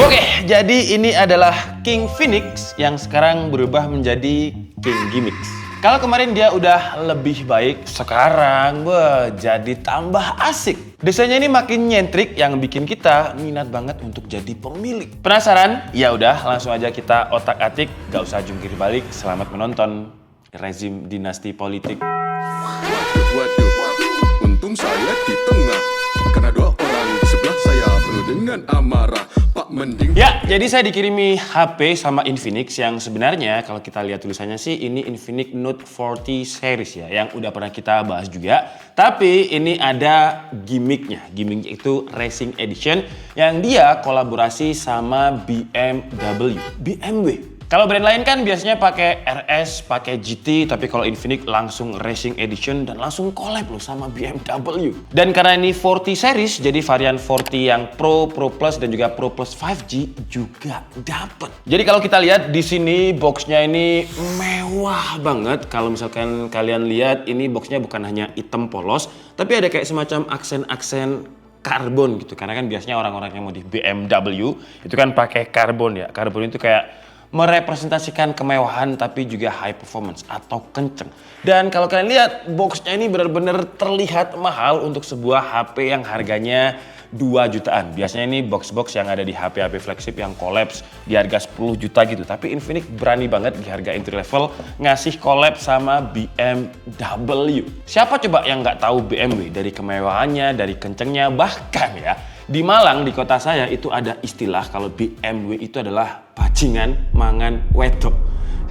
Oke, jadi ini adalah King Phoenix yang sekarang berubah menjadi King Gimmicks. Kalau kemarin dia udah lebih baik, sekarang jadi tambah asik. Desainnya ini makin nyentrik yang bikin kita minat banget untuk jadi pemilik. Penasaran? Ya udah, langsung aja kita otak-atik, gak usah jungkir balik. Selamat menonton rezim dinasti politik. Waduh, untung saya di tengah, karena dua orang di sebelah saya penuh dengan amarah. Pak Mending. Ya, jadi saya dikirimi HP sama Infinix yang sebenarnya kalau kita lihat tulisannya sih ini Infinix Note 40 series ya, yang udah pernah kita bahas juga. Tapi ini ada gimmicknya. Gimmicknya itu Racing Edition yang dia kolaborasi sama BMW. Kalau brand lain kan biasanya pakai RS, pakai GT, tapi kalau Infinix langsung Racing Edition dan langsung collab loh sama BMW. Dan karena ini 40 series, jadi varian 40 yang Pro, Pro Plus dan juga Pro Plus 5G juga dapet. Jadi kalau kita lihat di sini boxnya ini mewah banget. Kalau misalkan kalian lihat ini boxnya bukan hanya hitam polos, tapi ada kayak semacam aksen-aksen karbon gitu. Karena kan biasanya orang-orang yang mau di BMW itu kan pakai karbon ya. Karbon itu kayak merepresentasikan kemewahan tapi juga high performance atau kenceng. Dan kalau kalian lihat boxnya ini benar-benar terlihat mahal untuk sebuah HP yang harganya 2 jutaan. Biasanya ini box-box yang ada di HP-HP flagship yang collapse di harga 10 juta gitu. Tapi Infinix berani banget di harga entry level ngasih collab sama BMW. Siapa coba yang nggak tahu BMW dari kemewahannya, dari kencengnya, bahkan ya di Malang, di kota saya, itu ada istilah kalau BMW itu adalah bajingan mangan wedok.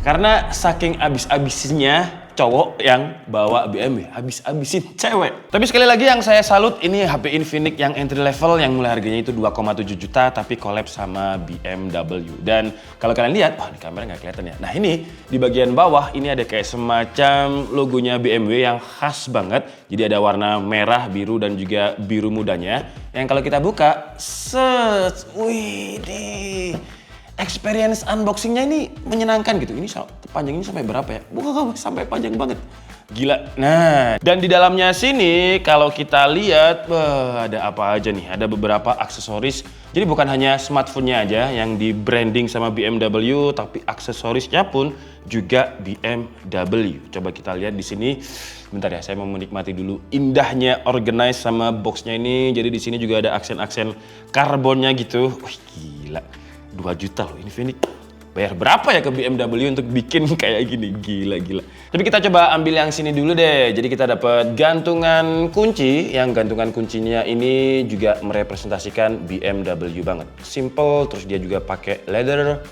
Karena saking abis-abisnya cowok yang bawa BMW, abis-abisin cewek. Tapi sekali lagi yang saya salut, ini HP Infinix yang entry level yang mulai harganya itu 2,7 juta tapi collab sama BMW. Dan kalau kalian lihat, wah di kamera nggak kelihatan ya. Nah ini di bagian bawah ini ada kayak semacam logonya BMW yang khas banget. Jadi ada warna merah, biru dan juga biru mudanya. Yang kalau kita buka, wih deh. Experience unboxingnya ini menyenangkan gitu. Ini panjang ini sampai berapa ya? Wah, sampai panjang banget. Gila. Nah, dan di dalamnya sini kalau kita lihat, ada apa aja nih? Ada beberapa aksesoris. Jadi bukan hanya smartphone-nya aja yang di branding sama BMW, tapi aksesorisnya pun juga BMW. Coba kita lihat di sini. Bentar ya, saya mau menikmati dulu indahnya organize sama boxnya ini. Jadi di sini juga ada aksen-aksen karbonnya gitu. Wih, gila. 2 juta loh ini Infinix. Bayar berapa ya ke BMW untuk bikin kayak gini? Gila. Tapi kita coba ambil yang sini dulu deh. Jadi kita dapat gantungan kunci. Yang gantungan kuncinya ini juga merepresentasikan BMW banget. Simple, terus dia juga pakai leather.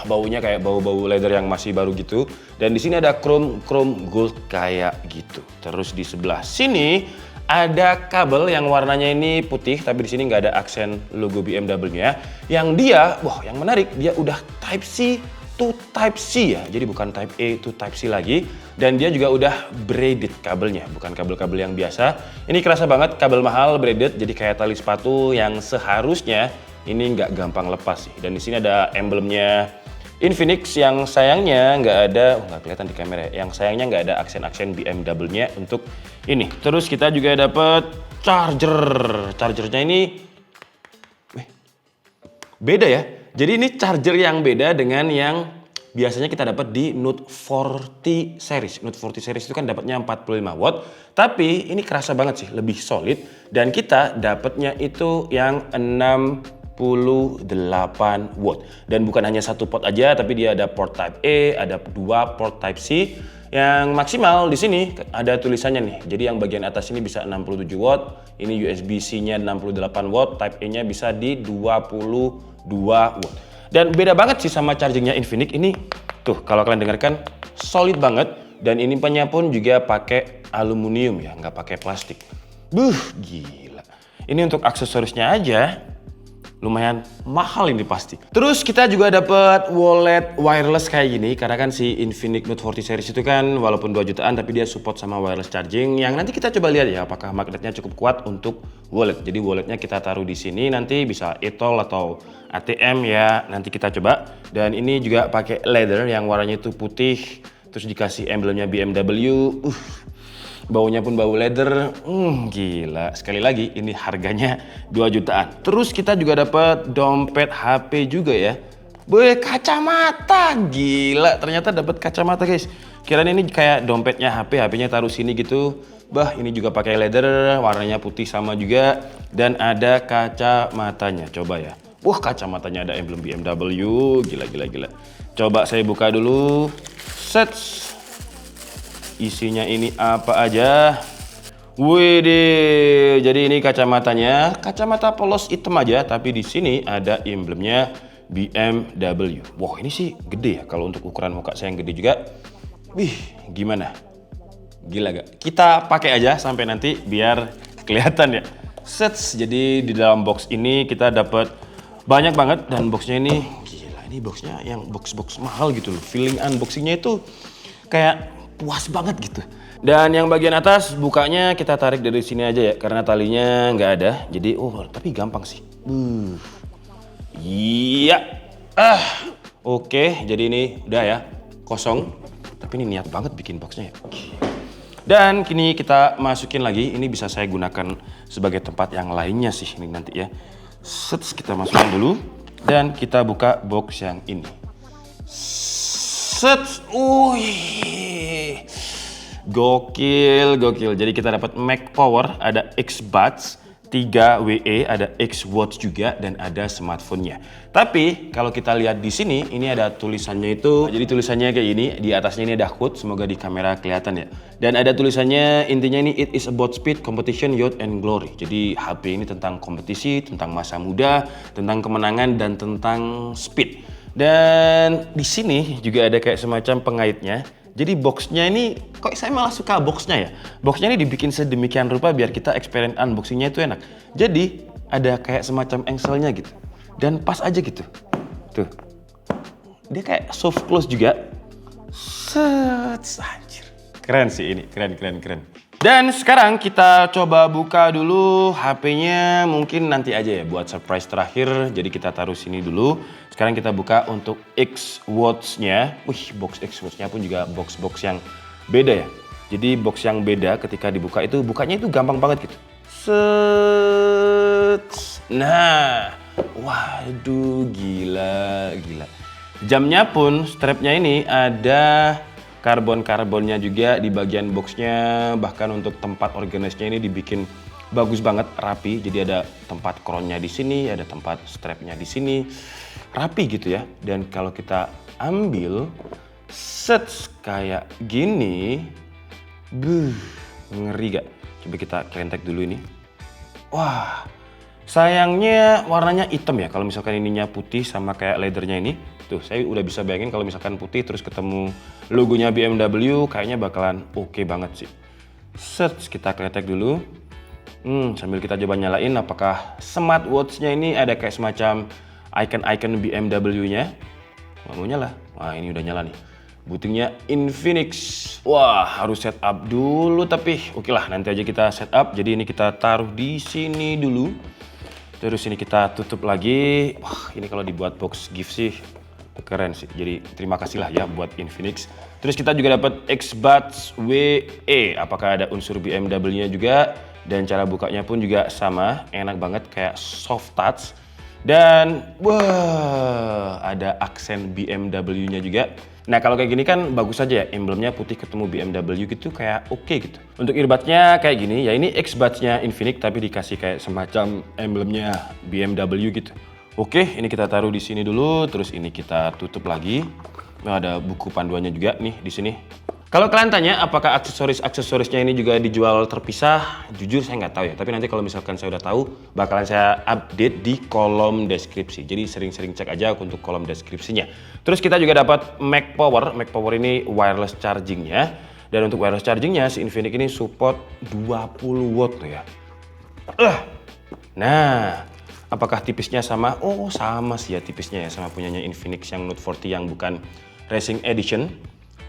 Baunya kayak bau-bau leather yang masih baru gitu. Dan di sini ada chrome gold kayak gitu. Terus di sebelah sini ada kabel yang warnanya ini putih, tapi di sini nggak ada aksen logo BMW-nya. Yang dia, yang menarik, dia udah Type C to Type C ya. Jadi bukan Type A to Type C lagi. Dan dia juga udah braided kabelnya, bukan kabel-kabel yang biasa. Ini kerasa banget kabel mahal braided, jadi kayak tali sepatu yang seharusnya ini nggak gampang lepas sih. Dan di sini ada emblemnya Infinix yang sayangnya nggak ada, nggak kelihatan di kamera ya. Yang sayangnya nggak ada aksen-aksen BMW-nya untuk ini. Terus kita juga dapat charger. Chargernya ini beda ya. Jadi ini charger yang beda dengan yang biasanya kita dapat di Note 40 series. Note 40 series itu kan dapatnya 45 watt, tapi ini kerasa banget sih, lebih solid. Dan kita dapatnya itu yang 68 watt. Dan bukan hanya satu port aja, tapi dia ada port Type A, ada 2 port Type C. Yang maksimal di sini ada tulisannya nih. Jadi yang bagian atas ini bisa 67 watt, ini USB-C-nya 68 watt, Type A-nya bisa di 22 watt. Dan beda banget sih sama chargingnya Infinix ini. Tuh, kalau kalian dengarkan solid banget. Dan ini pun juga pakai aluminium ya, nggak pakai plastik. Gila. Ini untuk aksesorisnya aja lumayan mahal ini pasti. Terus kita juga dapat wallet wireless kayak gini, karena kan si Infinix Note 40 series itu kan walaupun 2 jutaan tapi dia support sama wireless charging, yang nanti kita coba lihat ya apakah magnetnya cukup kuat untuk wallet. Jadi walletnya kita taruh di sini, nanti bisa e-tol atau ATM ya, nanti kita coba. Dan ini juga pakai leather yang warnanya itu putih, terus dikasih emblemnya BMW. Baunya pun bau leather. Gila. Sekali lagi ini harganya 2 jutaan. Terus kita juga dapat dompet HP juga ya. Kacamata. Gila, ternyata dapat kacamata, guys. Kirain ini kayak dompetnya HP, HP-nya taruh sini gitu. Bah, ini juga pakai leather, warnanya putih sama juga dan ada kacamatanya. Coba ya. Wah, kacamatanya ada emblem BMW. Gila. Coba saya buka dulu. Set. Isinya ini apa aja? Widih, jadi ini kacamatanya, kacamata polos hitam aja, tapi di sini ada emblemnya BMW. Wah, ini sih gede ya, kalau untuk ukuran muka saya yang gede juga. Wih, gimana? Gila gak? Kita pakai aja sampai nanti biar kelihatan ya. Sets, jadi di dalam box ini kita dapat banyak banget dan boxnya ini, gila, ini boxnya yang box mahal gitu loh. Feeling unboxingnya itu kayak puas banget gitu. Dan yang bagian atas bukanya kita tarik dari sini aja ya, karena talinya nggak ada. Jadi, tapi gampang sih. Iya. Oke, jadi ini udah ya, kosong. Tapi ini niat banget bikin boxnya ya. Dan kini kita masukin lagi, ini bisa saya gunakan sebagai tempat yang lainnya sih ini nanti ya. Set, kita masukin dulu dan kita buka box yang ini. Set, gokil. Jadi kita dapat Mac Power, ada X-Buds, 3 WE, ada X-Watch juga dan ada smartphone-nya. Tapi kalau kita lihat di sini, ini ada tulisannya itu. Jadi tulisannya kayak gini, di atasnya ini ada HUD, semoga di kamera kelihatan ya. Dan ada tulisannya, intinya ini it is about speed, competition, youth and glory. Jadi HP ini tentang kompetisi, tentang masa muda, tentang kemenangan dan tentang speed. Dan di sini juga ada kayak semacam pengaitnya. Jadi boxnya ini, kok saya malah suka boxnya ya? Boxnya ini dibikin sedemikian rupa biar kita experience unboxingnya itu enak. Jadi ada kayak semacam engselnya gitu. Dan pas aja gitu. Tuh. Dia kayak soft close juga. Set, anjir. Keren sih ini, keren. Dan sekarang kita coba buka dulu HP-nya, mungkin nanti aja ya buat surprise terakhir. Jadi kita taruh sini dulu. Sekarang kita buka untuk X-Watch-nya. Box X-Watch-nya pun juga box-box yang beda ya. Jadi box yang beda ketika dibuka itu, bukanya itu gampang banget gitu. Set. Nah, waduh, gila. Jamnya pun, strapnya ini ada karbonnya juga di bagian boxnya, bahkan untuk tempat organize-nya ini dibikin bagus banget, rapi. Jadi ada tempat crown-nya di sini, ada tempat strap-nya di sini, rapi gitu ya. Dan kalau kita ambil set kayak gini, ngeri gak? Coba kita kelentek dulu ini. Wah, sayangnya warnanya hitam ya. Kalau misalkan ininya putih sama kayak leathernya ini, tuh saya udah bisa bayangin kalau misalkan putih terus ketemu logonya BMW, kayaknya bakalan oke banget sih. Set, kita ketek dulu. Sambil kita coba nyalain apakah smartwatch-nya ini ada kayak semacam icon-icon BMW-nya. Mau nyala. Wah, ini udah nyala nih. Bootingnya Infinix. Wah, harus setup dulu tapi oke lah, nanti aja kita setup. Jadi ini kita taruh di sini dulu. Terus ini kita tutup lagi. Wah, ini kalau dibuat box gift sih keren sih. Jadi terima kasih lah ya buat Infinix. Terus kita juga dapat X-Buds WE. Apakah ada unsur BMW-nya juga? Dan cara bukanya pun juga sama, enak banget kayak soft touch. Dan wah, ada aksen BMW-nya juga. Nah, kalau kayak gini kan bagus aja ya, emblemnya putih ketemu BMW gitu kayak oke gitu. Untuk earbudnya kayak gini, ya ini X-Buds-nya Infinix tapi dikasih kayak semacam emblemnya BMW gitu. Oke, ini kita taruh di sini dulu, terus ini kita tutup lagi. Nah, ada buku panduannya juga nih di sini. Kalau kalian tanya apakah aksesorisnya ini juga dijual terpisah, jujur saya nggak tahu ya. Tapi nanti kalau misalkan saya udah tahu, bakalan saya update di kolom deskripsi. Jadi sering-sering cek aja untuk kolom deskripsinya. Terus kita juga dapat Mac Power. Mac Power ini wireless chargingnya. Dan untuk wireless chargingnya si Infinix ini support 20 watt tuh ya. Nah, apakah tipisnya sama? Oh, sama sih ya tipisnya ya sama punyanya Infinix yang Note 40 yang bukan Racing Edition.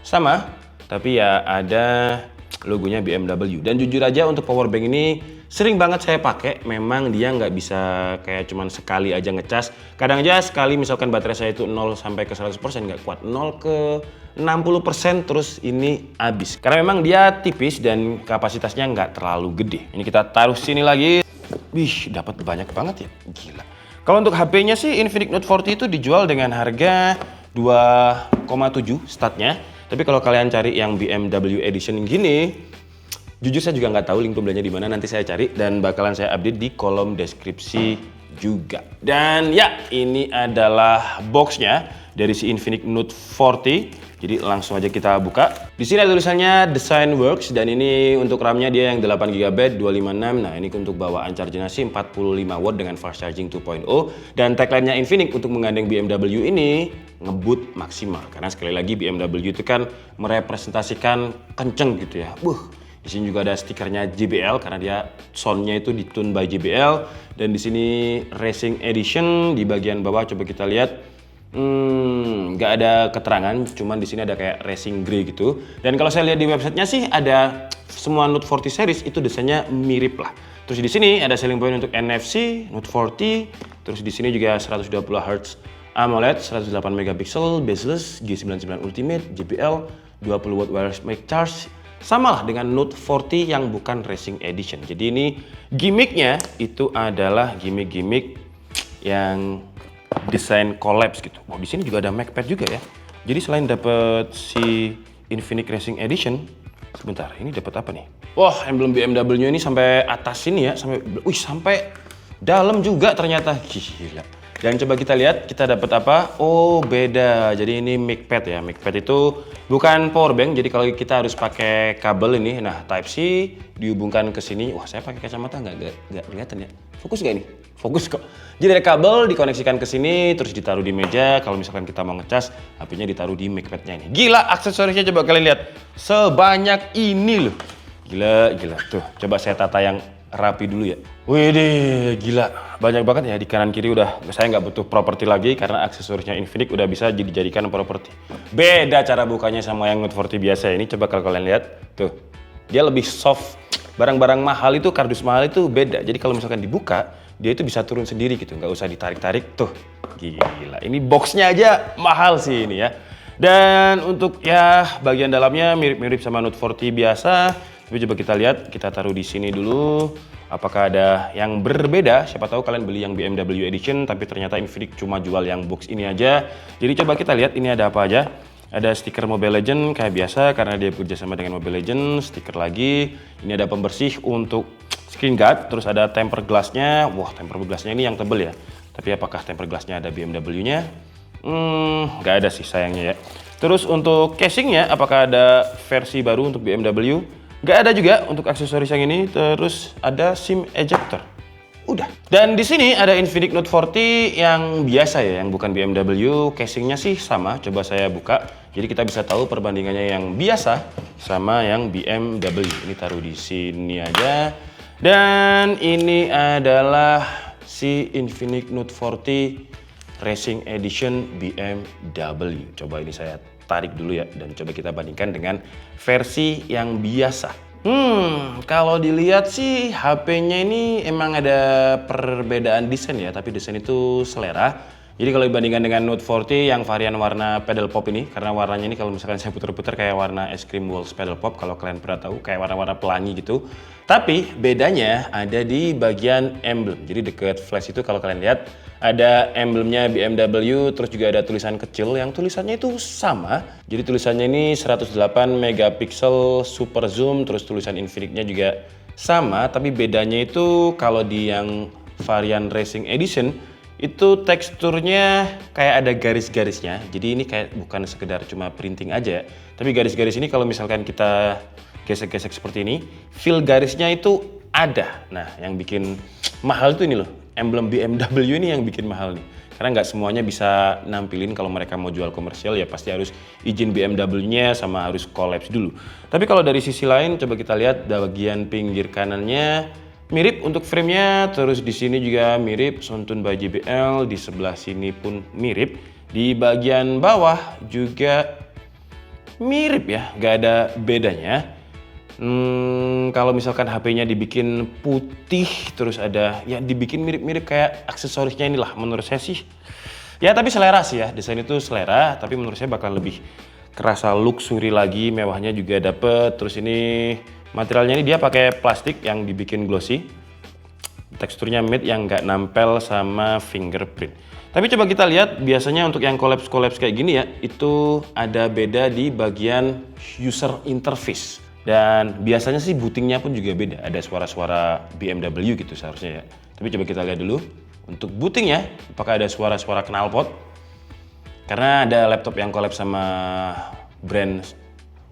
Sama. Tapi ya ada logonya BMW. Dan jujur aja untuk power bank ini sering banget saya pakai. Memang dia nggak bisa kayak cuman sekali aja ngecas. Kadang aja sekali misalkan baterai saya itu 0 sampai ke 100% nggak kuat. 0 ke 60% terus ini habis. Karena memang dia tipis dan kapasitasnya nggak terlalu gede. Ini kita taruh sini lagi. Wih, dapat banyak banget ya. Gila. Kalau untuk HP-nya sih Infinix Note 40 itu dijual dengan harga 2,7 statnya. Tapi kalau kalian cari yang BMW Edition gini, jujur saya juga nggak tahu link pembeliannya di mana. Nanti saya cari dan bakalan saya update di kolom deskripsi juga. Dan ya, ini adalah boxnya dari si Infinix Note 40. Jadi langsung aja kita buka. Di sini ada tulisannya Design Works dan ini untuk RAM-nya dia yang 8GB 256. Nah, ini untuk bawaan charger sih 45 watt dengan fast charging 2.0 dan tagline-nya Infinix untuk menggandeng BMW ini ngebut maksimal. Karena sekali lagi BMW itu kan merepresentasikan kenceng gitu ya. Di sini juga ada stikernya JBL karena dia soundnya itu ditune by JBL dan di sini Racing Edition di bagian bawah coba kita lihat. Nggak ada keterangan, cuman di sini ada kayak racing grey gitu. Dan kalau saya lihat di websitenya sih ada semua Note 40 series itu desainnya mirip lah. Terus di sini ada selling point untuk NFC Note 40. Terus di sini juga 120 Hz AMOLED, 108 megapiksel, bezel-less, G99 Ultimate, JBL, 20 watt wireless mic charge. Sama lah dengan Note 40 yang bukan Racing Edition. Jadi ini gimmicknya itu adalah gimmick-gimmick yang desain collapse gitu. Di sini juga ada MacPad juga ya. Jadi selain dapat si Infinix Racing Edition, sebentar, ini dapat apa nih? Wah, emblem BMW-nya ini sampai atas sini ya, sampai dalam juga ternyata. Gila. Dan coba kita lihat, kita dapat apa? Oh, beda. Jadi ini MacPad ya. MacPad itu bukan power bank. Jadi kalau kita harus pakai kabel ini, nah Type C dihubungkan ke sini. Wah, saya pakai kacamata nggak kelihatan ya. Fokus nggak ini? Fokus kok. Jadi ada kabel dikoneksikan ke sini, terus ditaruh di meja. Kalau misalkan kita mau ngecas, HP-nya ditaruh di MacPad-nya ini. Gila, aksesorisnya coba kalian lihat. Sebanyak ini loh. Gila. Tuh, coba saya tata yang rapi dulu ya. Widih, gila. Banyak banget ya di kanan kiri udah. Saya nggak butuh properti lagi karena aksesorisnya Infinix udah bisa dijadikan properti. Beda cara bukanya sama yang Note 40 biasa ini. Coba kalau kalian lihat. Tuh, dia lebih soft. Barang-barang mahal itu, kardus mahal itu beda. Jadi kalau misalkan dibuka, dia itu bisa turun sendiri gitu, nggak usah ditarik-tarik. Tuh, gila. Ini boxnya aja mahal sih ini ya. Dan untuk ya bagian dalamnya mirip-mirip sama Note 40 biasa. Tapi coba kita lihat, kita taruh di sini dulu. Apakah ada yang berbeda? Siapa tahu kalian beli yang BMW Edition, tapi ternyata Infinix cuma jual yang box ini aja. Jadi coba kita lihat ini ada apa aja. Ada stiker Mobile Legends kayak biasa karena dia bekerja sama dengan Mobile Legends. Stiker lagi. Ini ada pembersih untuk screen guard. Terus ada temper glassnya. Wah, temper glassnya ini yang tebel ya. Tapi apakah temper glassnya ada BMW-nya? Nggak ada sih sayangnya ya. Terus untuk casingnya, apakah ada versi baru untuk BMW? Nggak ada juga untuk aksesoris yang ini. Terus ada SIM ejector. Udah. Dan di sini ada Infinix Note 40 yang biasa ya, yang bukan BMW. Casingnya sih sama. Coba saya buka. Jadi kita bisa tahu perbandingannya yang biasa sama yang BMW. Ini taruh di sini aja. Dan ini adalah si Infinix Note 40 Racing Edition BMW. Coba ini saya tarik dulu ya. Dan coba kita bandingkan dengan versi yang biasa. Kalau dilihat sih HP-nya ini emang ada perbedaan desain ya, tapi desain itu selera. Jadi kalau dibandingkan dengan Note 40 yang varian warna pedal pop ini, karena warnanya ini kalau misalkan saya putar-putar kayak warna es krim Walls pedal pop, kalau kalian pernah tahu kayak warna-warna pelangi gitu. Tapi bedanya ada di bagian emblem. Jadi deket flash itu kalau kalian lihat ada emblemnya BMW, terus juga ada tulisan kecil yang tulisannya itu sama. Jadi tulisannya ini 108 megapiksel super zoom, terus tulisan Infinix-nya juga sama, tapi bedanya itu kalau di yang varian Racing Edition itu teksturnya kayak ada garis-garisnya. Jadi ini kayak bukan sekedar cuma printing aja, tapi garis-garis ini kalau misalkan kita gesek-gesek seperti ini, feel garisnya itu ada. Nah, yang bikin mahal tuh ini loh, emblem BMW ini yang bikin mahal nih. Karena nggak semuanya bisa nampilin kalau mereka mau jual komersial ya pasti harus izin BMW-nya sama harus collapse dulu. Tapi kalau dari sisi lain coba kita lihat bagian pinggir kanannya mirip untuk frame-nya, terus di sini juga mirip Soundtune by JBL, di sebelah sini pun mirip. Di bagian bawah juga mirip ya, nggak ada bedanya. Kalau misalkan HP-nya dibikin putih, terus ada ya dibikin mirip-mirip kayak aksesorisnya inilah menurut saya sih. Ya tapi selera sih ya, desain itu selera, tapi menurut saya bakal lebih kerasa luxury lagi, mewahnya juga dapet. Terus ini materialnya ini dia pakai plastik yang dibikin glossy. Teksturnya matte yang nggak nampel sama fingerprint. Tapi coba kita lihat, biasanya untuk yang collapse kayak gini ya, itu ada beda di bagian user interface. Dan biasanya sih bootingnya pun juga beda, ada suara-suara BMW gitu seharusnya ya. Tapi coba kita lihat dulu, untuk bootingnya apakah ada suara-suara knalpot. Karena ada laptop yang collab sama brand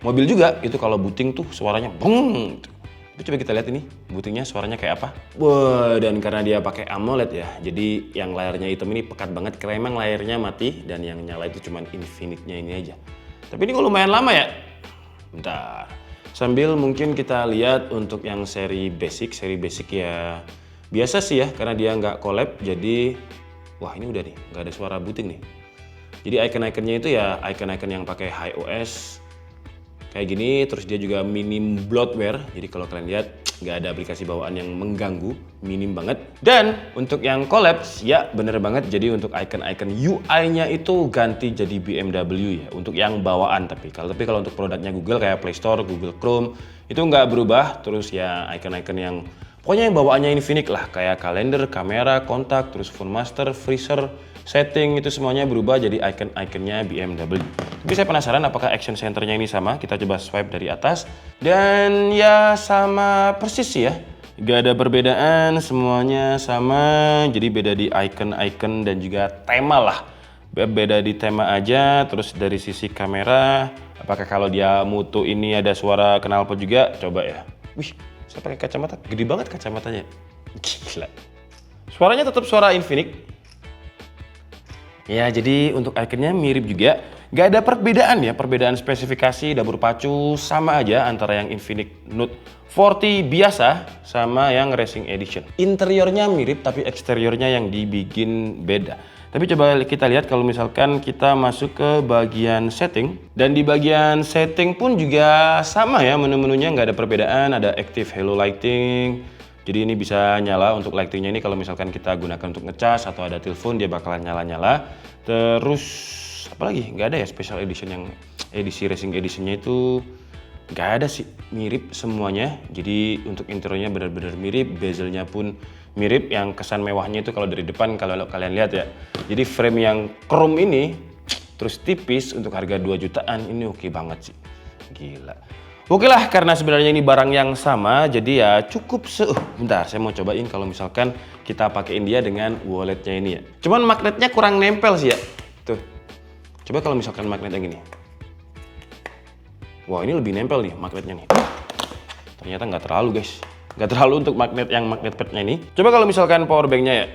mobil juga, itu kalau booting tuh suaranya bung gitu. Tapi coba kita lihat ini, bootingnya suaranya kayak apa. Wah, dan karena dia pakai AMOLED ya, jadi yang layarnya hitam ini pekat banget, karena emang layarnya mati dan yang nyala itu cuman Infinix-nya ini aja. Tapi ini kok lumayan lama ya. Bentar. Sambil mungkin kita lihat untuk yang seri basic ya biasa sih ya, karena dia nggak collab, jadi wah ini udah nih, nggak ada suara booting nih. Jadi icon-iconnya itu ya icon-icon yang pakai HiOS kayak gini, terus dia juga minim bloatware, jadi kalau kalian lihat nggak ada aplikasi bawaan yang mengganggu, minim banget. Dan untuk yang collapse ya bener banget, jadi untuk icon-icon UI-nya itu ganti jadi BMW ya untuk yang bawaan. Tapi kalau untuk produknya Google kayak Play Store, Google Chrome itu nggak berubah. Terus ya icon-icon yang pokoknya yang bawaannya Infinix lah, kayak kalender, kamera, kontak, terus phone master, freezer, setting itu semuanya berubah jadi icon-iconnya BMW. Tapi saya penasaran apakah action centernya ini sama. Kita coba swipe dari atas dan ya sama persis sih ya. Gak ada perbedaan, semuanya sama. Jadi beda di icon-icon dan juga tema lah. Beda di tema aja. Terus dari sisi kamera, apakah kalau dia mutu ini ada suara knalpot juga? Coba ya. Wih, saya pakai kacamata, gede banget kacamatanya. Gila. Suaranya tetap suara Infinix. Ya, jadi untuk iconnya mirip juga. Gak ada perbedaan ya, perbedaan spesifikasi, dapur pacu sama aja antara yang Infinix Note 40 biasa sama yang Racing Edition. Interiornya mirip tapi eksteriornya yang dibikin beda. Tapi coba kita lihat kalau misalkan kita masuk ke bagian setting. Dan di bagian setting pun juga sama ya, menu-menunya nggak ada perbedaan. Ada Active Halo Lighting. Jadi ini bisa nyala untuk lightingnya ini kalau misalkan kita gunakan untuk ngecas atau ada telepon dia bakalan nyala-nyala. Terus apa lagi? Nggak ada ya special edition yang edisi Racing Editionnya itu nggak ada sih, mirip semuanya. Jadi untuk interiornya benar-benar mirip, bezelnya pun mirip. Yang kesan mewahnya itu kalau dari depan kalau kalian lihat ya. Jadi frame yang chrome ini terus tipis untuk harga 2 jutaan ini oke banget sih. Gila. Oke lah, karena sebenarnya ini barang yang sama, jadi ya cukup bentar, saya mau cobain kalau misalkan kita pakein dia dengan walletnya ini ya. Cuman magnetnya kurang nempel sih ya. Tuh. Coba kalau misalkan magnet yang gini. Wah, ini lebih nempel nih magnetnya nih. Ternyata nggak terlalu guys. Nggak terlalu untuk magnet yang magnet padnya ini. Coba kalau misalkan power banknya ya.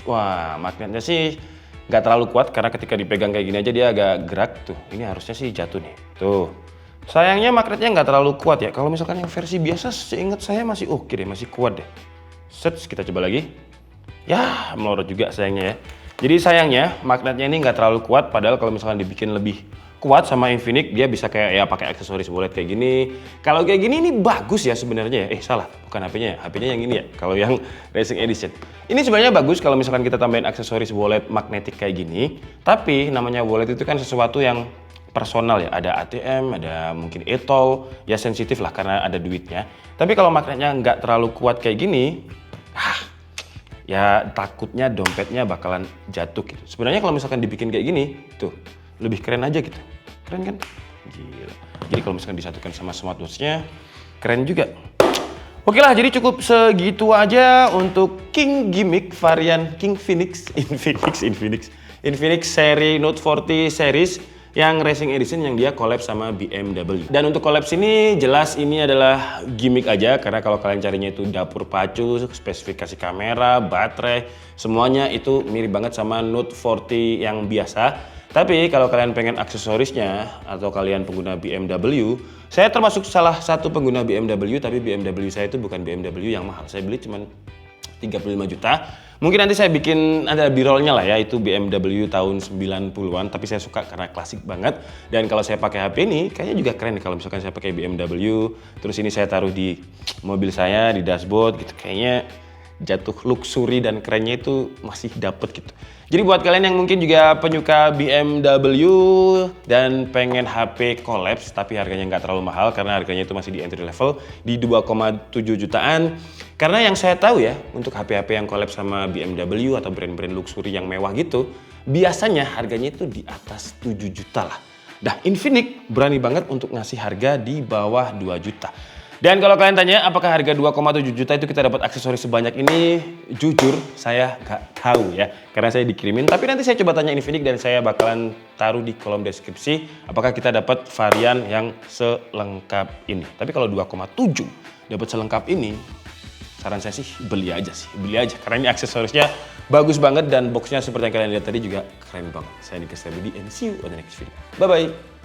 Wah, magnetnya sih nggak terlalu kuat karena ketika dipegang kayak gini aja dia agak gerak tuh. Ini harusnya sih jatuh nih. Tuh. Sayangnya magnetnya nggak terlalu kuat ya. Kalau misalkan yang versi biasa seingat saya masih oke deh, masih kuat deh. Kita coba lagi. Ya, melorot juga sayangnya ya. Jadi sayangnya magnetnya ini nggak terlalu kuat, padahal kalau misalkan dibikin lebih kuat sama Infinix dia bisa kayak ya pakai aksesoris wallet kayak gini. Kalau kayak gini ini bagus ya sebenarnya ya. Salah, bukan HP-nya ya. HP-nya yang ini ya. Kalau yang Racing Edition. Ini sebenarnya bagus kalau misalkan kita tambahin aksesoris wallet magnetik kayak gini. Tapi namanya wallet itu kan sesuatu yang personal ya, ada ATM, ada mungkin e-tol, ya sensitif lah karena ada duitnya. Tapi kalau magnetnya nggak terlalu kuat kayak gini, ya takutnya dompetnya bakalan jatuh gitu. Sebenarnya kalau misalkan dibikin kayak gini, tuh lebih keren aja gitu. Keren kan? Gila. Jadi kalau misalkan disatukan sama smartwatch-nya, keren juga. Oke lah, jadi cukup segitu aja untuk King Gimmick varian King Phoenix, Infinix seri Note 40 series yang Racing Edition yang dia collab sama BMW. Dan untuk collab ini jelas ini adalah gimmick aja karena kalau kalian carinya itu dapur pacu, spesifikasi kamera, baterai, semuanya itu mirip banget sama Note 40 yang biasa. Tapi kalau kalian pengen aksesorisnya atau kalian pengguna BMW, saya termasuk salah satu pengguna BMW, tapi BMW saya itu bukan BMW yang mahal. Saya beli cuma 35 juta. Mungkin nanti saya bikin ada B-rollnya lah ya, itu BMW tahun 90-an, tapi saya suka karena klasik banget. Dan kalau saya pakai HP ini, kayaknya juga keren kalau misalkan saya pakai BMW, terus ini saya taruh di mobil saya, di dashboard gitu, kayaknya jatuh luxury dan kerennya itu masih dapet gitu. Jadi buat kalian yang mungkin juga penyuka BMW dan pengen HP collapse tapi harganya nggak terlalu mahal karena harganya itu masih di entry level di 2,7 jutaan. Karena yang saya tahu ya, untuk HP-HP yang collapse sama BMW atau brand-brand luxury yang mewah gitu, biasanya harganya itu di atas 7 juta lah. Dah Infinix berani banget untuk ngasih harga di bawah 2 juta. Dan kalau kalian tanya apakah harga 2,7 juta itu kita dapat aksesoris sebanyak ini, jujur saya nggak tahu ya, karena saya dikirimin. Tapi nanti saya coba tanya Infinix dan saya bakalan taruh di kolom deskripsi apakah kita dapat varian yang selengkap ini. Tapi kalau 2,7 dapat selengkap ini, saran saya sih beli aja karena ini aksesorisnya bagus banget dan boxnya seperti yang kalian lihat tadi juga keren banget. Saya Nikes Rebudi and see you on the next video. Bye bye.